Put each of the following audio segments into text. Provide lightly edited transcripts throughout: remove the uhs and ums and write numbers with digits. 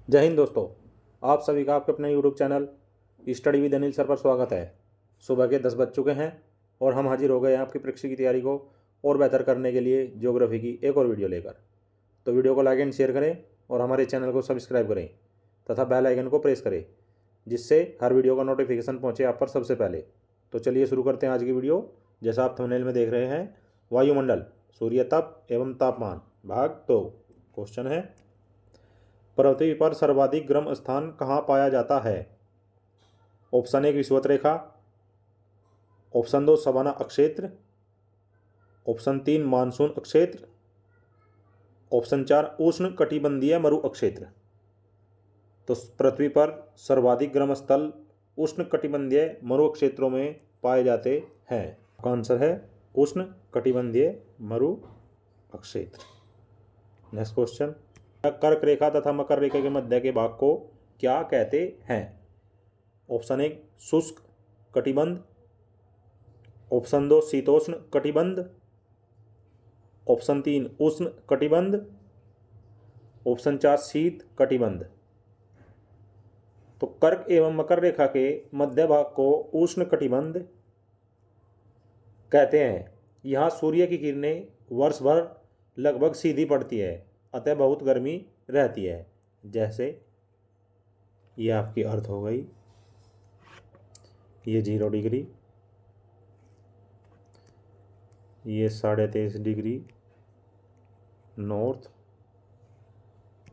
जय हिंद दोस्तों। आप सभी का आपके अपने YouTube channel study with Anil sir पर स्वागत है। सुबह के 10 बज चुके हैं और हम हाजिर हो गए हैं आपकी परीक्षा की तैयारी को और बेहतर करने के लिए ज्योग्राफी की एक और वीडियो लेकर। तो वीडियो को लाइक एंड शेयर करें और हमारे चैनल को सब्सक्राइब करें तथा बेल आइकन को प्रेस करें, जिससे हर वीडियो का नोटिफिकेशन पहुँचे आप पर सबसे पहले। तो चलिए शुरू करते हैं आज की वीडियो। जैसा आप थंबनेल में देख रहे हैं, वायुमंडल, सूर्य तप एवं तापमान, भाग 2। क्वेश्चन है, पृथ्वी पर सर्वाधिक गर्म स्थान कहाँ पाया जाता है? ऑप्शन 1 विषुवत रेखा, ऑप्शन 2 सवाना अक्षेत्र, ऑप्शन 3 मानसून अक्षेत्र, ऑप्शन 4 उष्ण कटिबंधीय मरु अक्षेत्र। तो पृथ्वी पर सर्वाधिक गर्म स्थल उष्ण कटिबंधीय मरु क्षेत्रों में पाए जाते हैं। आपका आंसर है उष्ण कटिबंधीय मरु अक्षेत्र। नेक्स्ट क्वेश्चन, कर्क रेखा तथा मकर रेखा के मध्य के भाग को क्या कहते हैं? ऑप्शन 1 शुष्क कटिबंध, ऑप्शन 2 शीतोष्ण कटिबंध, ऑप्शन 3 उष्ण कटिबंध, ऑप्शन 4 शीत कटिबंध। तो कर्क एवं मकर रेखा के मध्य भाग को उष्ण कटिबंध कहते हैं। यहाँ सूर्य की किरणें वर्ष भर लगभग सीधी पड़ती है, अतः बहुत गर्मी रहती है। जैसे ये आपकी अर्थ हो गई, ये 0 डिग्री, ये 23.5 डिग्री नॉर्थ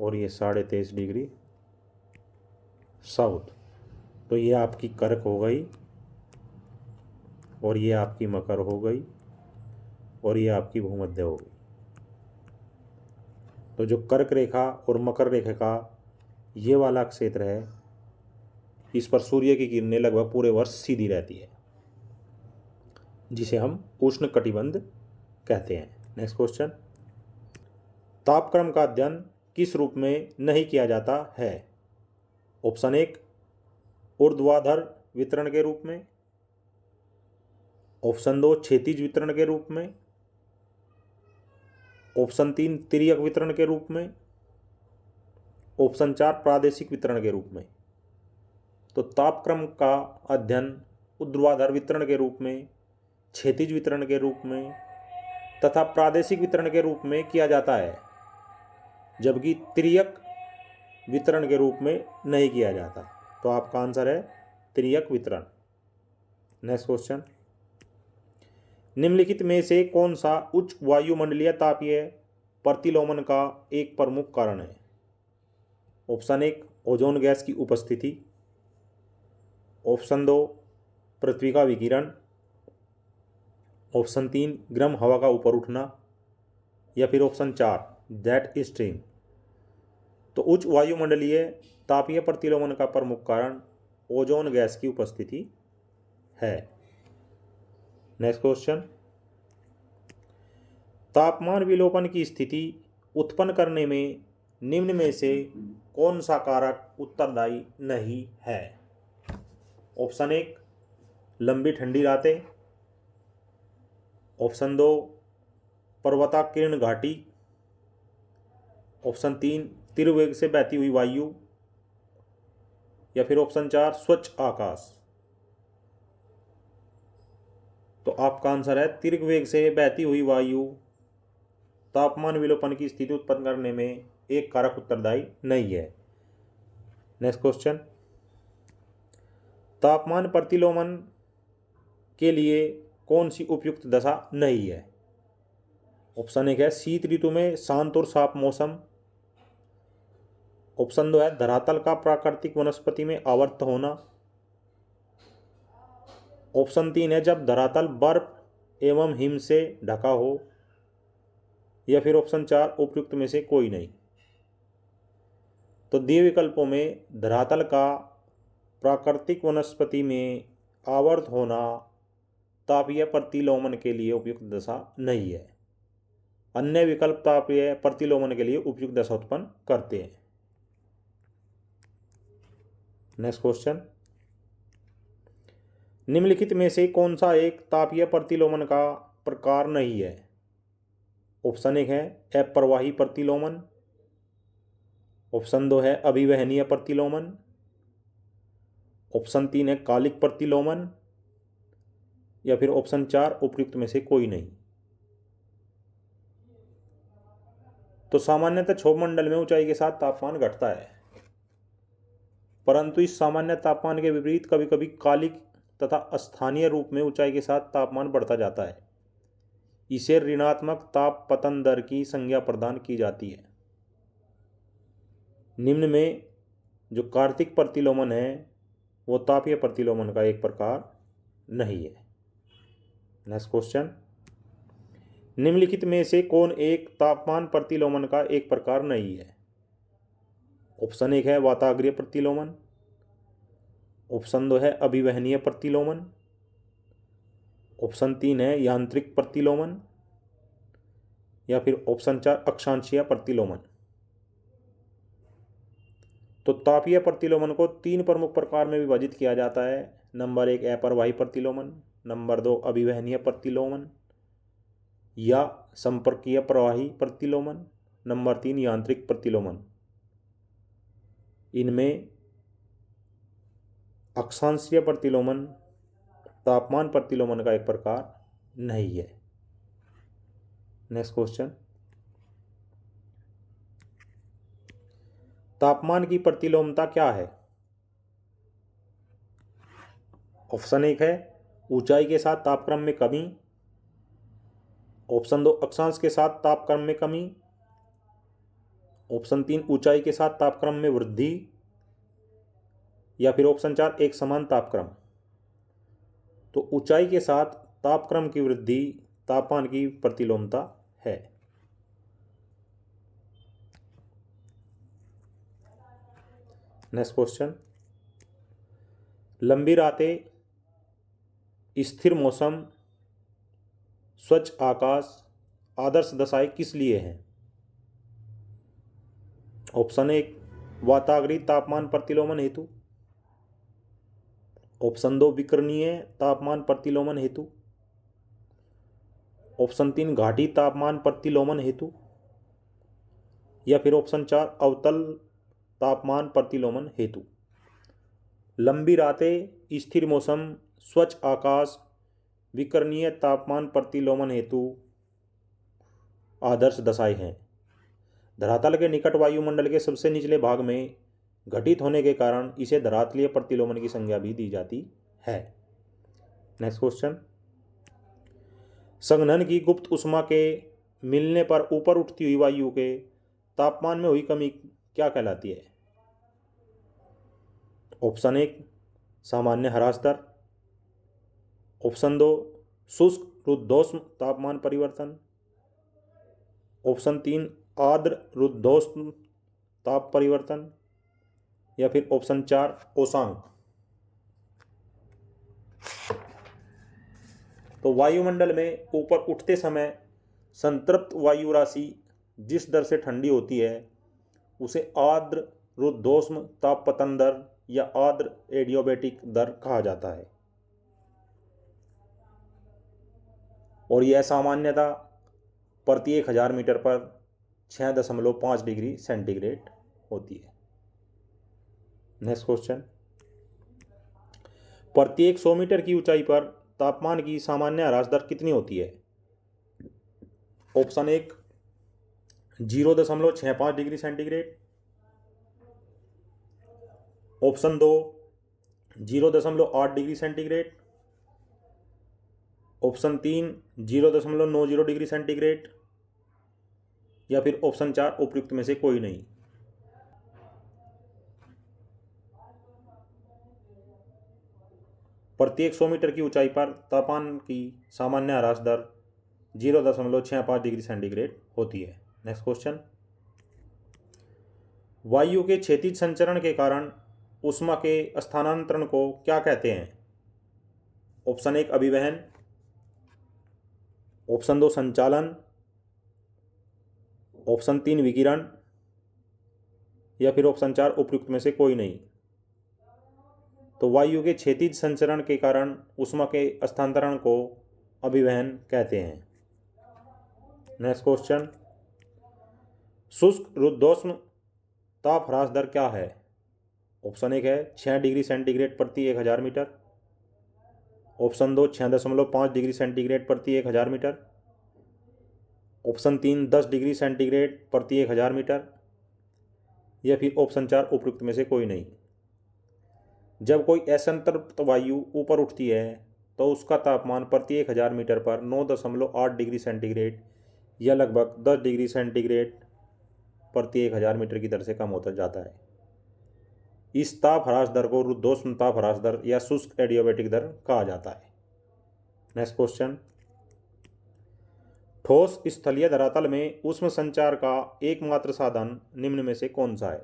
और ये 23.5 डिग्री साउथ। तो ये आपकी कर्क हो गई और ये आपकी मकर हो गई और ये आपकी भूमध्य हो गई। तो जो कर्क रेखा और मकर रेखा का ये वाला क्षेत्र है, इस पर सूर्य की किरणें लगभग पूरे वर्ष सीधी रहती है, जिसे हम उष्ण कटिबंध कहते हैं। नेक्स्ट क्वेश्चन, तापक्रम का अध्ययन किस रूप में नहीं किया जाता है? ऑप्शन 1 ऊर्ध्वाधर वितरण के रूप में, ऑप्शन 2 क्षैतिज वितरण के रूप में, ऑप्शन 3 तिर्यक वितरण के रूप में, ऑप्शन 4 प्रादेशिक वितरण के रूप में। तो तापक्रम का अध्ययन ऊर्ध्वाधर वितरण के रूप में, क्षैतिज वितरण के रूप में तथा प्रादेशिक वितरण के रूप में किया जाता है, जबकि तिर्यक वितरण के रूप में नहीं किया जाता। तो आपका आंसर है तिर्यक वितरण। नेक्स्ट क्वेश्चन, निम्नलिखित में से कौन सा उच्च वायुमंडलीय तापीय प्रतिलोमन का एक प्रमुख कारण है? ऑप्शन 1 ओजोन गैस की उपस्थिति, ऑप्शन 2 पृथ्वी का विकिरण, ऑप्शन 3 गर्म हवा का ऊपर उठना, या फिर ऑप्शन 4 जेट स्ट्रीम। तो उच्च वायुमंडलीय तापीय प्रतिलोमन का प्रमुख कारण ओजोन गैस की उपस्थिति है। नेक्स्ट क्वेश्चन, तापमान विलोपन की स्थिति उत्पन्न करने में निम्न में से कौन सा कारक उत्तरदायी नहीं है? ऑप्शन 1 लंबी ठंडी रातें, ऑप्शन 2 पर्वताकीर्ण घाटी, ऑप्शन 3 तीव्र वेग से बहती हुई वायु, या फिर ऑप्शन 4 स्वच्छ आकाश। तो आपका आंसर है तीव्र वेग से बहती हुई वायु तापमान विलोपन की स्थिति उत्पन्न करने में एक कारक उत्तरदायी नहीं है। नेक्स्ट क्वेश्चन, तापमान प्रतिलोमन के लिए कौन सी उपयुक्त दशा नहीं है? ऑप्शन 1 है शीत ऋतु में शांत और साफ मौसम, ऑप्शन 2 है धरातल का प्राकृतिक वनस्पति में आवर्त होना, ऑप्शन 3 है जब धरातल बर्फ एवं हिम से ढका हो, या फिर ऑप्शन 4 उपयुक्त में से कोई नहीं। तो दिए विकल्पों में धरातल का प्राकृतिक वनस्पति में आवर्त होना तापीय प्रतिलोमन के लिए उपयुक्त दशा नहीं है। अन्य विकल्प तापीय प्रतिलोमन के लिए उपयुक्त दशा उत्पन्न करते हैं। नेक्स्ट क्वेश्चन, निम्नलिखित में से कौन सा एक तापीय प्रतिलोमन का प्रकार नहीं है? ऑप्शन 1 है अप्रवाही प्रतिलोमन, ऑप्शन 2 है अभिवहनीय प्रतिलोमन। ऑप्शन 3 है कालिक प्रतिलोमन। या फिर ऑप्शन 4 उपयुक्त में से कोई नहीं। तो सामान्यतः क्षोभमंडल में ऊंचाई के साथ तापमान घटता है, परंतु इस सामान्य तापमान के विपरीत कभी कभी कालिक तथा स्थानीय रूप में ऊंचाई के साथ तापमान बढ़ता जाता है। इसे ऋणात्मक ताप पतन दर की संज्ञा प्रदान की जाती है। निम्न में जो कार्तिक प्रतिलोमन है वो तापीय प्रतिलोमन का एक प्रकार नहीं है। नेक्स्ट क्वेश्चन, निम्नलिखित में से कौन एक तापमान प्रतिलोमन का एक प्रकार नहीं है? ऑप्शन 1 है वाताग्रीय प्रतिलोमन। ऑप्शन 2 है अभिवहनीय प्रतिलोमन। ऑप्शन 3 है यांत्रिक प्रतिलोमन। या फिर ऑप्शन 4 अक्षांशीय प्रतिलोमन। तो तापीय प्रतिलोमन को 3 प्रमुख प्रकार में विभाजित किया जाता है। नंबर 1 अपरवाही प्रतिलोमन, नंबर 2 अभिवहनीय प्रतिलोमन या संपर्कीय प्रवाही प्रतिलोमन, नंबर 3 यांत्रिक प्रतिलोमन। इनमें अक्षांशीय प्रतिलोमन तापमान प्रतिलोमन का एक प्रकार नहीं है। नेक्स्ट क्वेश्चन, तापमान की प्रतिलोमता क्या है? ऑप्शन 1 है ऊंचाई के साथ तापक्रम में कमी। ऑप्शन 2 अक्षांश के साथ तापक्रम में कमी। ऑप्शन 3 ऊंचाई के साथ तापक्रम में वृद्धि। या फिर ऑप्शन 4 एक समान तापक्रम। तो ऊंचाई के साथ तापक्रम की वृद्धि तापमान की प्रतिलोमता है। नेक्स्ट क्वेश्चन, लंबी रातें, स्थिर मौसम, स्वच्छ आकाश आदर्श दशाएं किस लिए हैं? ऑप्शन 1 वाताग्रीय तापमान प्रतिलोमन हेतु। ऑप्शन 2 विकर्णीय तापमान प्रतिलोमन हेतु। ऑप्शन 3 घाटी तापमान प्रतिलोमन हेतु। या फिर ऑप्शन 4 अवतल तापमान प्रतिलोमन हेतु। लंबी रातें, स्थिर मौसम, स्वच्छ आकाश, विकर्णीय तापमान प्रतिलोमन हेतु आदर्श दशाएं हैं। धरातल के निकट वायुमंडल के सबसे निचले भाग में घटित होने के कारण इसे धरातलीय प्रतिलोमन की संज्ञा भी दी जाती है। नेक्स्ट क्वेश्चन, संघनन की गुप्त उष्मा के मिलने पर ऊपर उठती हुई वायु के तापमान में हुई कमी क्या कहलाती है? ऑप्शन 1 सामान्य ह्रास दर। ऑप्शन 2 शुष्क रुद्धोष्म तापमान परिवर्तन। ऑप्शन 3 आर्द्र रुद्धोष्म ताप परिवर्तन। या फिर ऑप्शन 4 ओसांक। तो वायुमंडल में ऊपर उठते समय संतृप्त वायु राशि जिस दर से ठंडी होती है उसे आर्द्र रुद्धोष्म तापपतन दर या आर्द्र एडियाबैटिक दर कहा जाता है। और यह सामान्यतः प्रति 1000 मीटर पर 6.5 डिग्री सेंटीग्रेड होती है। नेक्स्ट क्वेश्चन, प्रत्येक 100 मीटर की ऊंचाई पर तापमान की सामान्य ह्रास दर कितनी होती है? Option 1 0.65 degree centigrade. Option 2 0.8 degree centigrade. Option 3 0.90 degree centigrade. या फिर ऑप्शन 4 उपयुक्त में से कोई नहीं। प्रत्येक 100 मीटर की ऊंचाई पर तापमान की सामान्य ह्रास दर 0.65 डिग्री सेंटीग्रेड होती है। नेक्स्ट क्वेश्चन, वायु के क्षैतिज संचरण के कारण ऊष्मा के स्थानांतरण को क्या कहते हैं? ऑप्शन 1 अभिवहन। ऑप्शन 2 संचालन। ऑप्शन 3 विकिरण। या फिर ऑप्शन 4 उपयुक्त में से कोई नहीं। तो वायु के क्षैतिज संचरण के कारण ऊष्मा के स्थानांतरण को अभिवहन कहते हैं। नेक्स्ट क्वेश्चन, शुष्क रुद्धोष्म ताप ह्रास दर क्या है? ऑप्शन 1 है 6 डिग्री सेंटीग्रेड प्रति 1000 मीटर। ऑप्शन 2 6.5 डिग्री सेंटीग्रेड प्रति 1000 मीटर। ऑप्शन 3 10 डिग्री सेंटीग्रेड प्रति 1000 मीटर। या फिर ऑप्शन 4 उपयुक्त में से कोई नहीं। जब कोई असंतृप्त वायु ऊपर उठती है तो उसका तापमान प्रति 1000 मीटर पर 9.8 डिग्री सेंटीग्रेड या लगभग 10 डिग्री सेंटीग्रेड प्रति 1000 मीटर की दर से कम होता जाता है। इस ताप ह्रास दर को रुद्धोष्म ताप ह्रास दर या शुष्क एडियाबैटिक दर कहा जाता है। नेक्स्ट क्वेश्चन, ठोस स्थलीय धरातल में ऊष्म संचार का एकमात्र साधन निम्न में से कौन सा है?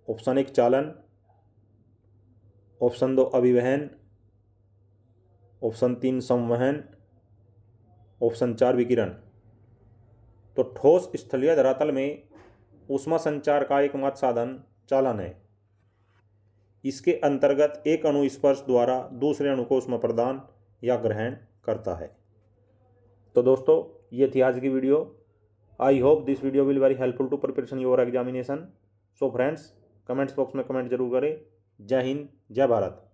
ऑप्शन 1 चालन। ऑप्शन 2 अभिवहन। ऑप्शन 3 संवहन। ऑप्शन 4 विकिरण। तो ठोस स्थलीय धरातल में ऊष्मा संचार का एकमात्र साधन चालन है। इसके अंतर्गत एक अणु स्पर्श द्वारा दूसरे अणु को ऊष्मा प्रदान या ग्रहण करता है। तो दोस्तों, ये थी आज की video. I hope this video will very helpful to preparation your examination. So friends, comments box में कमेंट जरूर करें। जय हिंद, जय भारत।